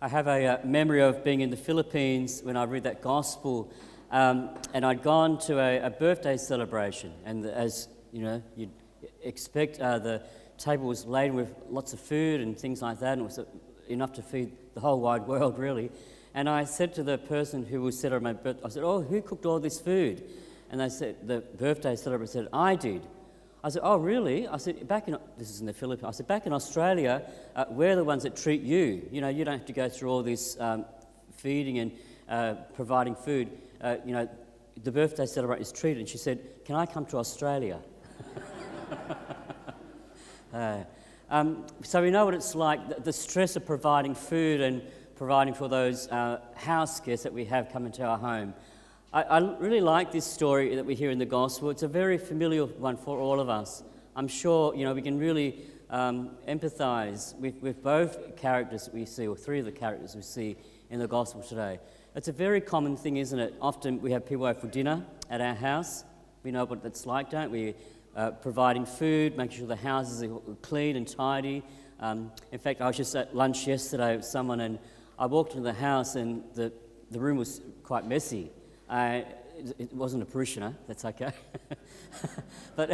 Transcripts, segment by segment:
I have a memory of being in the Philippines when I read that gospel, and I'd gone to a birthday celebration, and as you know, you'd expect, the table was laden with lots of food and things like that, and it was enough to feed the whole wide world, really. And I said to the person who was celebrating my birthday, I said, "Oh, who cooked all this food?" And they said, the birthday celebrant said, "I did." I said, "Oh, really?" I said, this is in the Philippines. I said, "Back in Australia, we're the ones that treat you. You know, you don't have to go through all this feeding and providing food. You know, the birthday celebrant is treated." And she said, "Can I come to Australia?" So we know what it's like, the stress of providing food and providing for those house guests that we have come into our home. I really like this story that we hear in the Gospel. It's a very familiar one for all of us. I'm sure, you know, we can really empathise with both characters that we see, or three of the characters we see in the Gospel today. It's a very common thing, isn't it? Often we have people over for dinner at our house. We know what that's like, don't we? Providing food, making sure the houses are clean and tidy. In fact, I was just at lunch yesterday with someone, and I walked into the house and the room was quite messy. It wasn't a parishioner, that's okay. but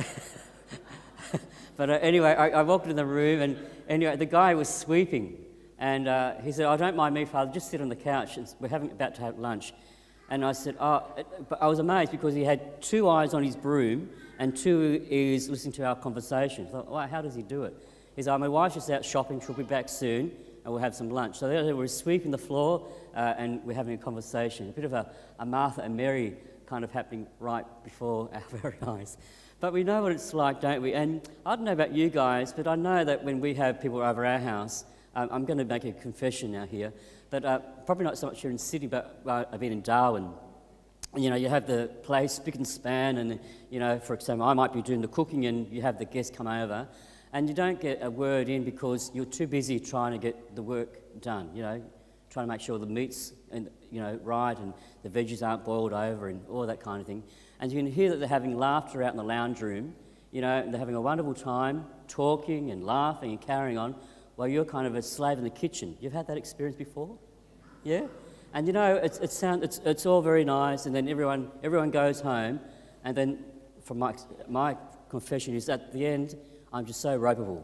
anyway, I walked into the room, and anyway, the guy was sweeping, and he said, "I don't mind me, Father, just sit on the couch. We're about to have lunch." And I said, "Oh," but I was amazed because he had two eyes on his broom and two ears listening to our conversation. I thought, "Wow, how does he do it?" He said, "My wife's just out shopping, she'll be back soon, and we'll have some lunch." So there we're sweeping the floor and we're having a conversation. A bit of a Martha and Mary kind of happening right before our very eyes. But we know what it's like, don't we? And I don't know about you guys, but I know that when we have people over our house, I'm going to make a confession now here, but probably not so much here in Sydney, but I've been in Darwin. And, you know, you have the place spick and span, and, you know, for example, I might be doing the cooking and you have the guests come over, and you don't get a word in because you're too busy trying to get the work done, you know, trying to make sure the meat's, you know, right, and the veggies aren't boiled over and all that kind of thing. And you can hear that they're having laughter out in the lounge room, you know, and they're having a wonderful time talking and laughing and carrying on while you're kind of a slave in the kitchen. You've had that experience before? Yeah? And you know, it's all very nice, and then everyone goes home, and then from my confession is at the end, I'm just so ropeable.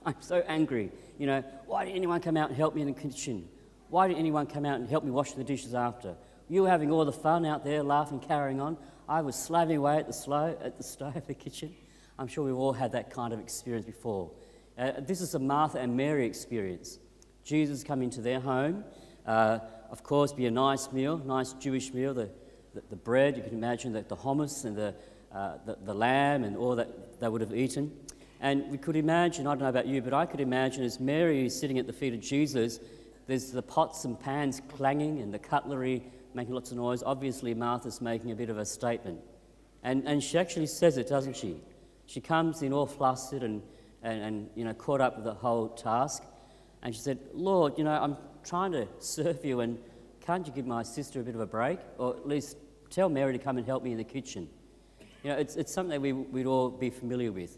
I'm so angry. You know, why didn't anyone come out and help me in the kitchen? Why didn't anyone come out and help me wash the dishes after? You were having all the fun out there, laughing, carrying on. I was slaving away at the stove, the kitchen. I'm sure we've all had that kind of experience before. This is a Martha and Mary experience. Jesus come into their home. Of course, be a nice meal, nice Jewish meal. The bread, you can imagine that the hummus and the lamb and all that they would have eaten. And we could imagine, I don't know about you, but I could imagine as Mary is sitting at the feet of Jesus, there's the pots and pans clanging and the cutlery making lots of noise. Obviously, Martha's making a bit of a statement. And she actually says it, doesn't she? She comes in all flustered and you know, caught up with the whole task. And she said, "Lord, you know, I'm trying to serve you, and can't you give my sister a bit of a break? Or at least tell Mary to come and help me in the kitchen." You know, it's something that we'd all be familiar with.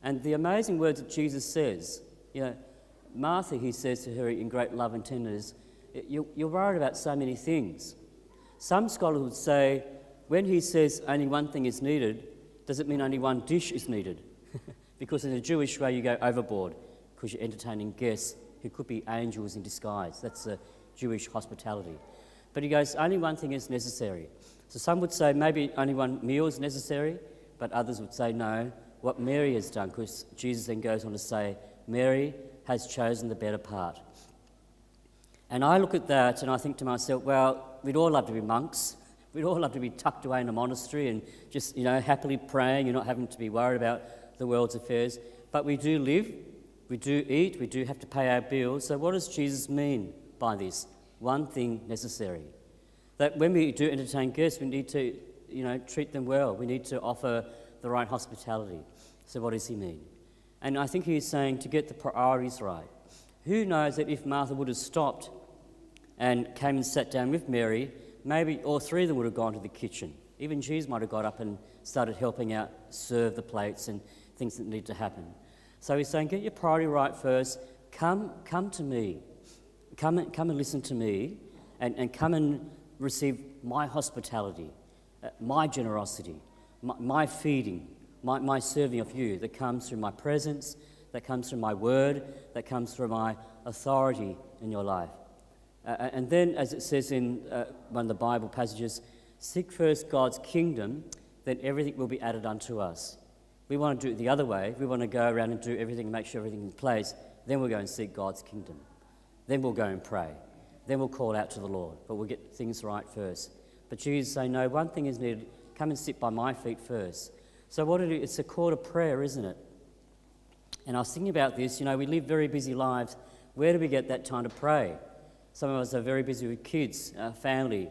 And the amazing words that Jesus says, you know, Martha, he says to her in great love and tenderness, you're worried about so many things. Some scholars would say, when he says only one thing is needed, does it mean only one dish is needed? Because in the Jewish way, you go overboard because you're entertaining guests who could be angels in disguise. That's the Jewish hospitality. But he goes, only one thing is necessary. So some would say maybe only one meal is necessary, but others would say no, what Mary has done, because Jesus then goes on to say, Mary has chosen the better part. And I look at that and I think to myself, well, we'd all love to be monks. We'd all love to be tucked away in a monastery and just, you know, happily praying and not having to be worried about the world's affairs. But we do live, we do eat, we do have to pay our bills. So what does Jesus mean by this? One thing necessary. That when we do entertain guests, we need to, you know, treat them well. We need to offer the right hospitality. So what does he mean? And I think he's saying to get the priorities right. Who knows that if Martha would have stopped and came and sat down with Mary, maybe all three of them would have gone to the kitchen. Even Jesus might have got up and started helping out, serve the plates and things that need to happen. So he's saying, get your priority right first. Come to me. come and listen to me, and come and receive my hospitality, my generosity, my feeding, my serving of you that comes through my presence, that comes through my word, that comes through my authority in your life. And then, as it says in one of the Bible passages, seek first God's kingdom, then everything will be added unto us. We want to do it the other way. We want to go around and do everything and make sure everything's in place. Then we'll go and seek God's kingdom. Then we'll go and pray. Then we'll call out to the Lord. But we'll get things right first. But Jesus say, no, one thing is needed. Come and sit by my feet first. So what it's a call to prayer, isn't it? And I was thinking about this. We live very busy lives. Where do we get that time to pray? Some of us are very busy with kids, family,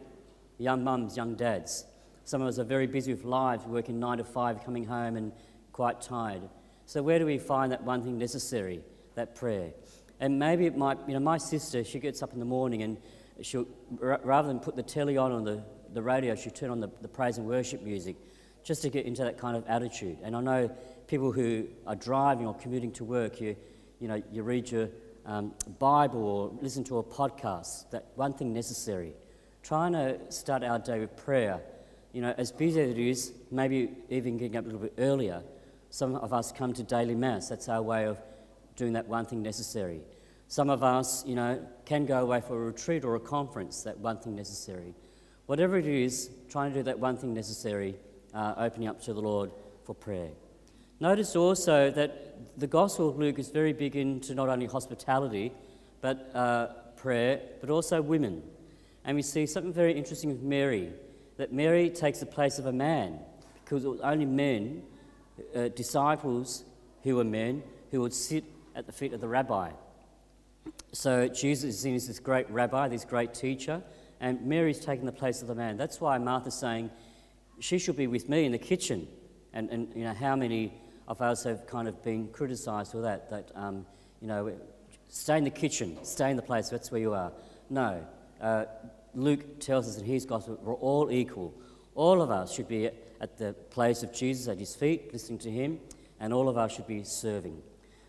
young mums, young dads. Some of us are very busy with lives, working 9 to 5, coming home and quite tired. So where do we find that one thing necessary, that prayer? And maybe it might, my sister, she gets up in the morning and she'll, rather than put the telly on the radio, she'll turn on the praise and worship music just to get into that kind of attitude. And I know people who are driving or commuting to work, you read your Bible or listen to a podcast, that one thing necessary. Trying to start our day with prayer. As busy as it is, maybe even getting up a little bit earlier, some of us come to daily mass. That's our way of doing that one thing necessary. Some of us, can go away for a retreat or a conference, that one thing necessary. Whatever it is, trying to do that one thing necessary, opening up to the Lord for prayer. Notice also that the Gospel of Luke is very big into not only hospitality, but prayer, but also women. And we see something very interesting with Mary, that Mary takes the place of a man, because it was only men, disciples who were men, who would sit at the feet of the rabbi. So Jesus is seen as this great rabbi, this great teacher, and Mary's taking the place of the man. That's why Martha's saying, she should be with me in the kitchen. And how many of us have kind of been criticised for that, stay in the kitchen, stay in the place, that's where you are. No, Luke tells us in his gospel, we're all equal. All of us should be at the place of Jesus, at his feet, listening to him, and all of us should be serving.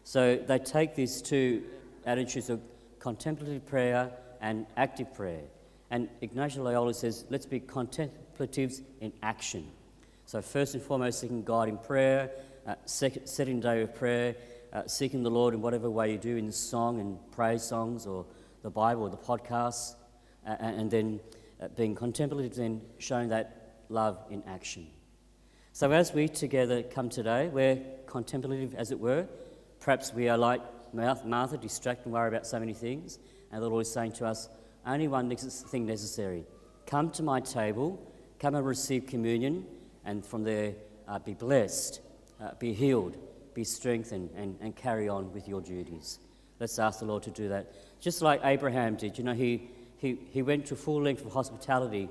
So they take these two attitudes of contemplative prayer and active prayer. And Ignatius Loyola says, let's be contemplatives in action. So first and foremost, seeking God in prayer, setting day of prayer, seeking the Lord in whatever way you do, in song and praise songs or the Bible or the podcasts, and then being contemplative, then showing that love in action. So as we together come today, we're contemplative, as it were. Perhaps we are like Martha, distracted and worry about so many things, and the Lord is saying to us, only one thing necessary. Come to my table, come and receive communion, and from there be blessed, be healed, be strengthened, and carry on with your duties. Let's ask the Lord to do that. Just like Abraham did, he went to full length of hospitality,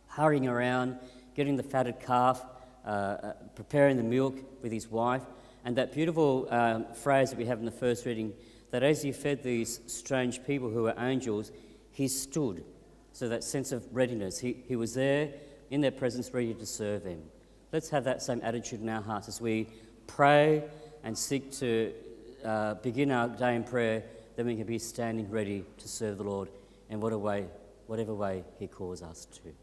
hurrying around, getting the fatted calf, preparing the milk with his wife, and that beautiful phrase that we have in the first reading, that as he fed these strange people who were angels, he stood. So that sense of readiness, he was there in their presence, ready to serve them. Let's have that same attitude in our hearts as we pray and seek to begin our day in prayer, then we can be standing ready to serve the Lord in whatever way he calls us to.